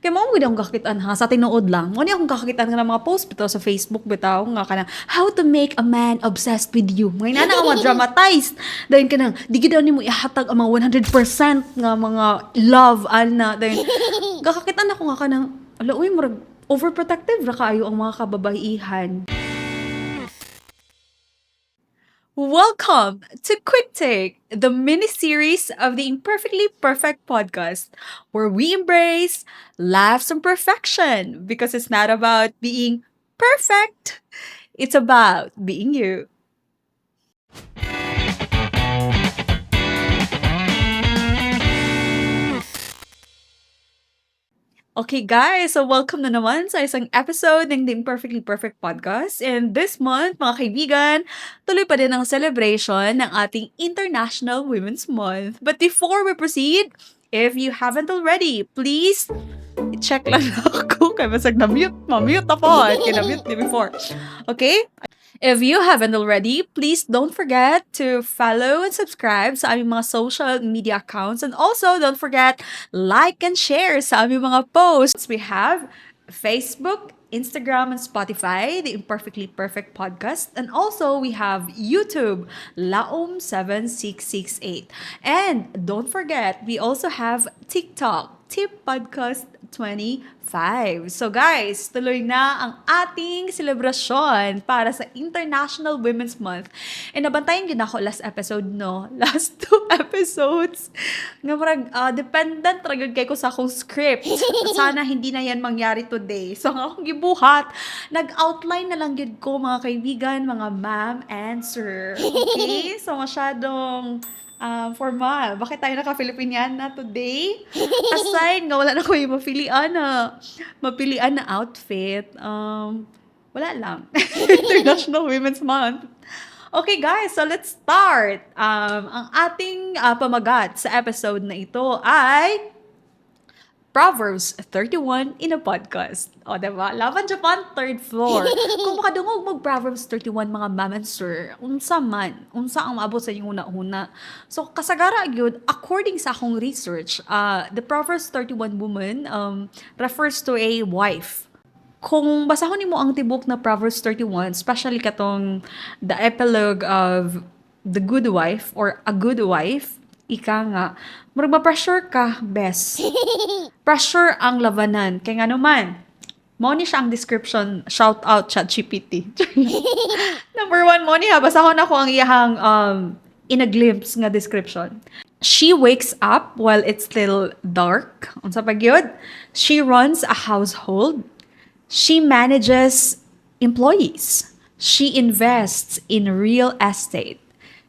Kaya mo gud akong kakitaan ha sa tinuod lang. Mo ni akong kakitaan nga mga post bitaw sa Facebook bitaw nga kanang how to make a man obsessed with you. May nana ka dramatized. Dahil kanang di gid nimo ihatag ang mga 100% nga mga love ana. Dahil kakitaan ako nga kanang ala uy murag overprotective ra kaayo ang mga kababaihan. Welcome to Quick Take, the mini series of the Imperfectly Perfect podcast, where we embrace laughs and perfection because it's not about being perfect, it's about being you. Okay guys, so welcome na naman sa isang episode ng The Imperfectly Perfect Podcast. And this month, mga kaibigan, tuloy pa din ang celebration ng ating International Women's Month. But before we proceed, if you haven't already, please check lang ako kay basag na-mute. Ma-mute na po. Kina-mute ni before. Okay? If you haven't already, please don't forget to follow and subscribe sa aming mga social media accounts. And also, don't forget, like and share sa aming mga posts. We have Facebook, Instagram, and Spotify, the Imperfectly Perfect Podcast. And also, we have YouTube, Laom7668. And don't forget, we also have TikTok, Tip Podcast 25. So guys, tuloy na ang ating selebrasyon para sa International Women's Month. E nabantayan din ako last episode, no? Last 2 episodes. Nga marag, dependent ragad kay ko sa akong script. Sana hindi na yan mangyari today. So ang akong gibuhat, nag-outline na lang yun ko mga kaibigan, mga ma'am and sir. Okay? So masyadong formal. Bakit tayo naka-Filipiniana today? Aside nga wala na ko yung mapilian na outfit. Wala lang. International Women's Month. Okay guys, so let's start. Ang ating pamagat sa episode na ito ay Proverbs 31 in a podcast. O, diba? Laban Japan, third floor. Kung makadungog mo Proverbs 31, mga ma'am and sir, unsa ang maabot sa inyong una-una. So, kasagara yun, according sa akong research, the Proverbs 31 woman refers to a wife. Kung basahon nimo ang tibok na Proverbs 31, especially katong the epilogue of the good wife or a good wife, ika nga, murag ma-pressure ka, best. Pressure ang labanan. Kaya nga naman, mo ni siya ang description, shout out ChatGPT. Number 1, mo ni ha, basahon ako ang iyahang in a glimpse nga description. She wakes up while it's still dark. Unsa pa gyud? She runs a household. She manages employees. She invests in real estate.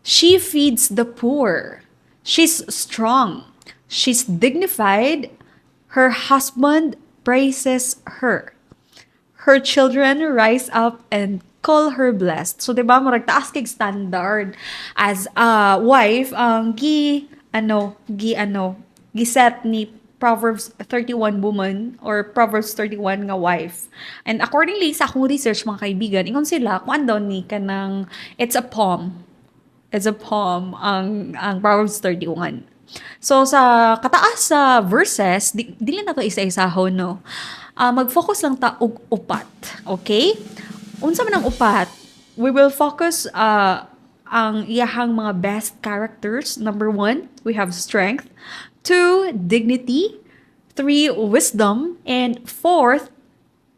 She feeds the poor. She's strong. She's dignified. Her husband praises her. Her children rise up and call her blessed. So, diba, marag taas kig standard as a wife, ang giset ni Proverbs 31 woman or Proverbs 31 nga wife. And accordingly sa akong research mga kaibigan, ingon sila kung daw ni kanang it's a poem. It's a poem ang Proverbs 31. So sa kataas sa verses, dili na to isa-isahon no. Mag-focus lang ta og upat, okay? Unsa man ang upat? We will focus ang iyahang mga best characters. Number 1, we have strength. 2, dignity. 3, wisdom. And 4th,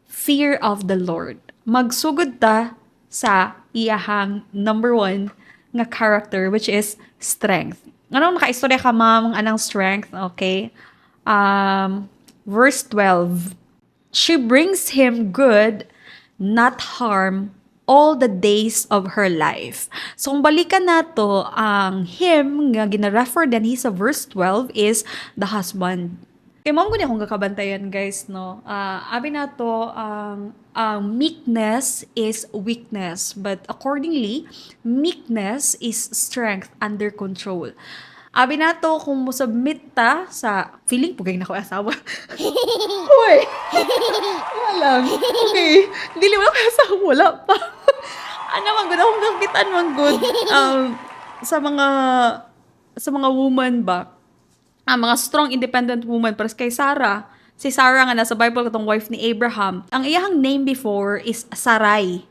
fear of the Lord. Magsugod ta sa iyahang number 1 nga character, which is strength. Anong nakaistorya ka, ma'am, anang strength? Okay. Verse 12. She brings him good, not harm, all the days of her life. So, kung balikan nato, ang him nga gina-refer din sa verse 12 is the husband. Kaya mo ko niya kung kakabantayan, guys, no? Abi na to, meekness is weakness. But accordingly, meekness is strength under control. Abi na to, kung musubmit ta sa feeling po na ko asawa. Uy! Wala lang. Okay. Dili mo lang asawa. Wala pa. Ano man good akong kakitaan man good sa mga woman ba, mga strong independent woman para kay Sarah Si Sarah nga nasa Bible katong wife ni Abraham. Ang iyang name before is Sarai.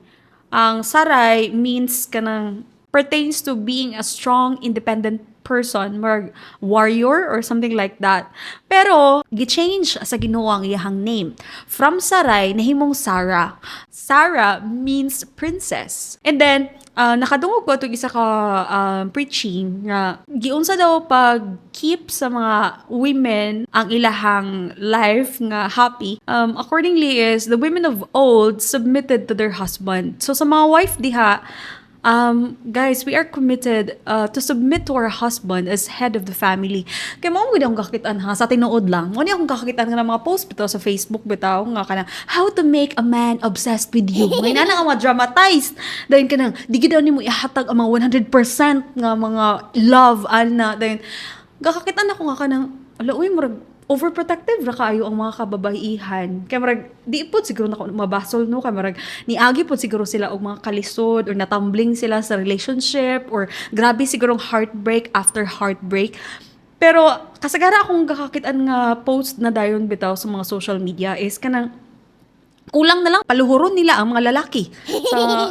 Ang Sarai means kanang pertains to being a strong, independent person, more warrior or something like that. Pero gi-change sa Ginoo ang iyang name. From Sarai nahimong Sarah. Sarah means princess. And then nakadungog ko itong isa ka preaching nga giunsa daw pag keep sa mga women ang ilahang life nga happy. Accordingly is the women of old submitted to their husband. So sa mga wife diha, guys, we are committed to submit to our husband as head of the family. Kaya mo akong kakitaan ha, sa tinuod lang. Mo akong kakitaan nga ng mga post bitaw sa Facebook bitaw nga kanang how to make a man obsessed with you. May na nga dramatized. Dahil kanang di gid ni mo ihatag ang mga 100% nga mga love ana. Dahil gakakitaan ako nga kanang ala uy murag overprotective ra kaayo ang mga kababaihan. Kaya marag, di po siguro na mabasol no, kaya marag, niagi po siguro sila og mga kalisod or natumbling sila sa relationship or grabe sigurong heartbreak after heartbreak. Pero kasagara akong gakakitaan nga post na dayon bitaw sa mga social media is kanang kulang na lang paluhuron nila ang mga lalaki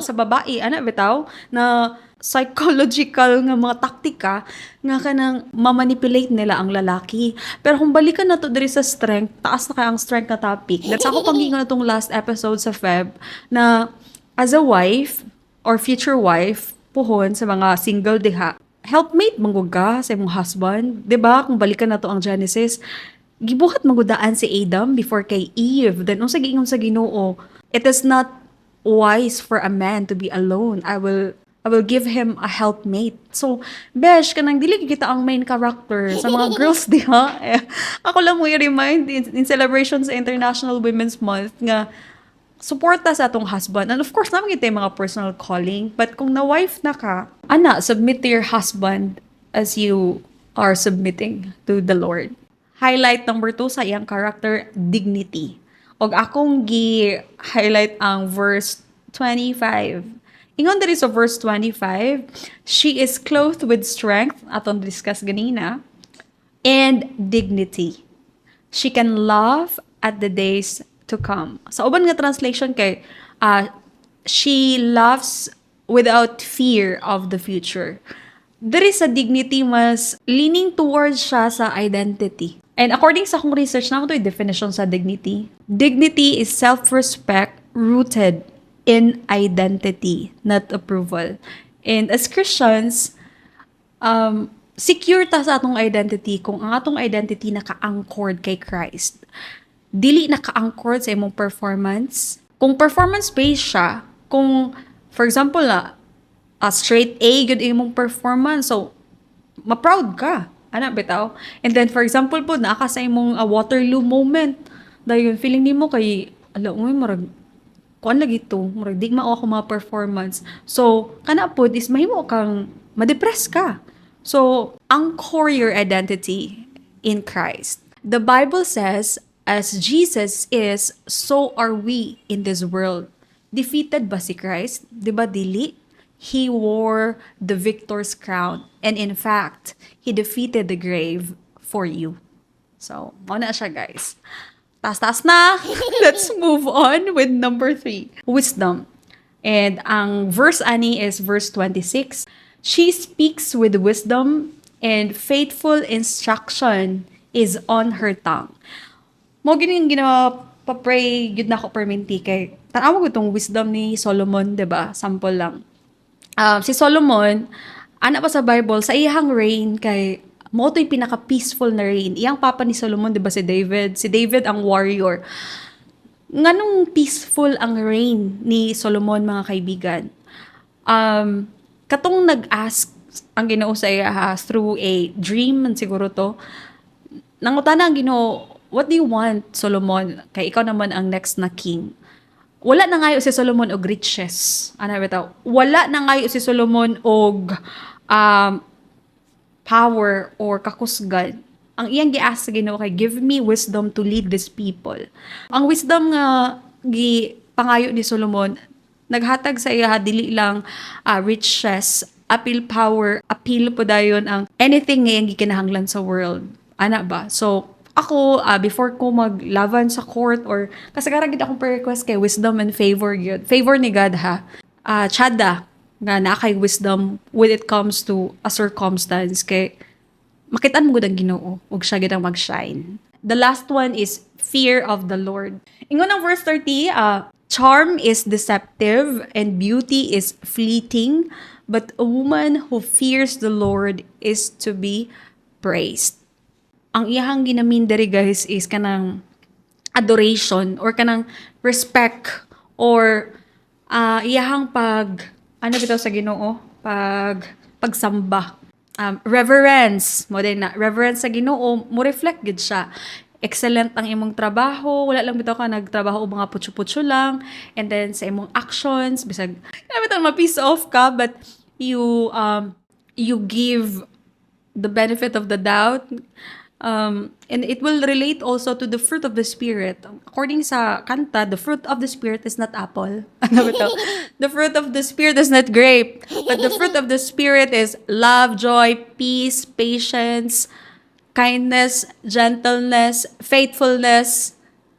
sa babae ana bitaw na psychological nga mga taktika nga kanang mamanipulate nila ang lalaki. Pero kung balikan na to diri sa strength, taas na kaya ang strength na topic. That's ako panggingon na tong last episode sa Feb na as a wife or future wife, puhon sa mga single diha, helpmate manggug ka sa imong husband. 'Di ba? Kung balikan na to ang Genesis, gibuhat magudaan si Adam before kay Eve. Then unsa giingon sa Ginoo, it is not wise for a man to be alone. I will give him a helpmate. So, besh, kanang dili kita ang main character sa mga girls, di ha? Ako lang mo i-remind in celebration sa International Women's Month nga suporta sa atong husband. And of course, naman kita yung mga personal calling. But kung na-wife na ka, ana, submit to your husband as you are submitting to the Lord. Highlight number 2 sa iyang character, dignity. Og akong gi-highlight ang verse 25. Ingon diri sa verse 25, she is clothed with strength, atong discuss ganina, and dignity. She can laugh at the days to come. Sa uban nga translation kay, she laughs without fear of the future. Diri sa dignity, mas leaning towards siya sa identity. And according sa akong research, naman ito yung definition sa dignity. Dignity is self-respect rooted in identity, not approval. And as Christians, secure ta sa atong identity kung ang atong identity naka-anchored kay Christ. Dili naka-anchored sa imong performance. Kung performance-based siya, kung, for example, a straight A, good imong performance, so, ma-proud ka. Ana, bitaw. And then, for example po, naaka sa imong Waterloo moment. Dahil feeling nimo kay, marag, kuan lagi to, murag di mao ako mga performance. So, kana pod is mahimo kang ma-depress ka. So, anchor your identity in Christ. The Bible says, as Jesus is, so are we in this world. Defeated ba si Christ? Di ba dili? He wore the victor's crown. And in fact, He defeated the grave for you. So, mao na siya guys. Taas-taas na. Let's move on with number 3. Wisdom. And ang verse ani is verse 26. She speaks with wisdom and faithful instruction is on her tongue. Mo gining ginawa pa-pray yun na ko perminti kay tanawa ko itong wisdom ni Solomon, 'di ba? Sample lang. Si Solomon, ana pa sa Bible, sa iyang reign kay mo to'y pinaka-peaceful na reign. Iyang papa ni Solomon, di ba si David? Si David ang warrior. Nganong peaceful ang reign ni Solomon, mga kaibigan? Katong nag-ask ang Ginoo sa iya through a dream, siguro to. Nangutana ang Ginoo, what do you want, Solomon? Kay ikaw naman ang next na king. Wala na ngayo si Solomon og riches. Ano bitaw? Wala na ngayo si Solomon og power or kakusgan. Ang iyang gi-ask sa Ginoo kay, give me wisdom to lead these people. Ang wisdom nga pangayo ni Solomon, naghatag sa iya dili lang riches, appeal power, appeal po dayon ang anything nga iyang gikinahanglan sa world. Ana ba? So, Ako, before ko maglaban sa court or kasagaran gid akong request kay wisdom and favor yun. Favor ni God ha. Tsada nga na kay wisdom when it comes to a circumstance kay makitaan mo gud ang Ginoo ug siya gid ang mag-shine. The last one is fear of the Lord. Ingon ang verse 30, charm is deceptive and beauty is fleeting, but a woman who fears the Lord is to be praised. Ang iyahang ginamin diri guys is kanang adoration or kanang respect or iyahang ano bitaw sa Ginoo, pagsamba, reverence mo din na reverence sa Ginoo mo reflect gid siya. Excellent ang imong trabaho, wala lang bitaw ka nagtrabaho o mga putyo-putyo lang, and then sa imong actions bisag bitaw ma-piece off ka, but you give the benefit of the doubt. And it will relate also to the fruit of the Spirit. According sa kanta, the fruit of the Spirit is not apple. Ano ba ito? The fruit of the Spirit is not grape. But the fruit of the Spirit is love, joy, peace, patience, kindness, gentleness, faithfulness,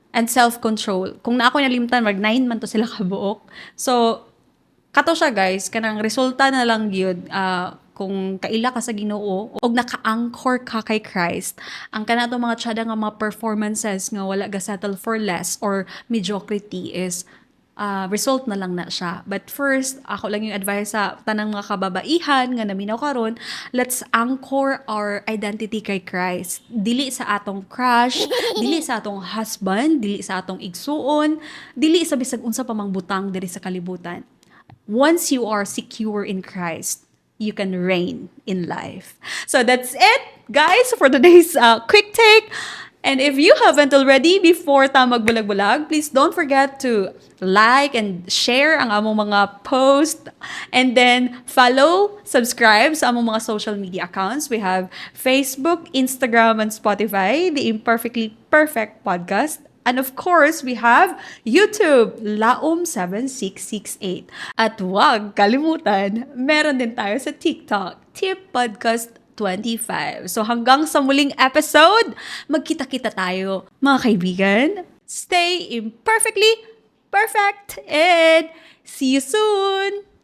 and self-control. Kung na ako nalimtan, mag-9 man to sila kabuok. So, kato siya guys, kanang resulta na lang yun, kung kaila ka sa Ginoo o naka-anchor ka kay Christ, ang kanato mga tsada nga mga performances nga wala ga settle for less or mediocrity is result na lang na siya. But first, ako lang yung advice sa tanang mga kababaihan nga naminaw karon, let's anchor our identity kay Christ. Dili sa atong crush, dili sa atong husband, dili sa atong igsuon, dili sa bisag unsa pa mang butang diri sa kalibutan. Once you are secure in Christ, you can reign in life. So that's it, guys, for today's quick take. And if you haven't already, before ta magbulag-bulag, please don't forget to like and share ang among mga post. And then follow, subscribe sa among mga social media accounts. We have Facebook, Instagram, and Spotify, the Imperfectly Perfect Podcast. And of course, we have YouTube, Laom7668. At wag kalimutan, meron din tayo sa TikTok, Tip Podcast 25. So hanggang sa muling episode, magkita-kita tayo. Mga kaibigan, stay imperfectly perfect and see you soon!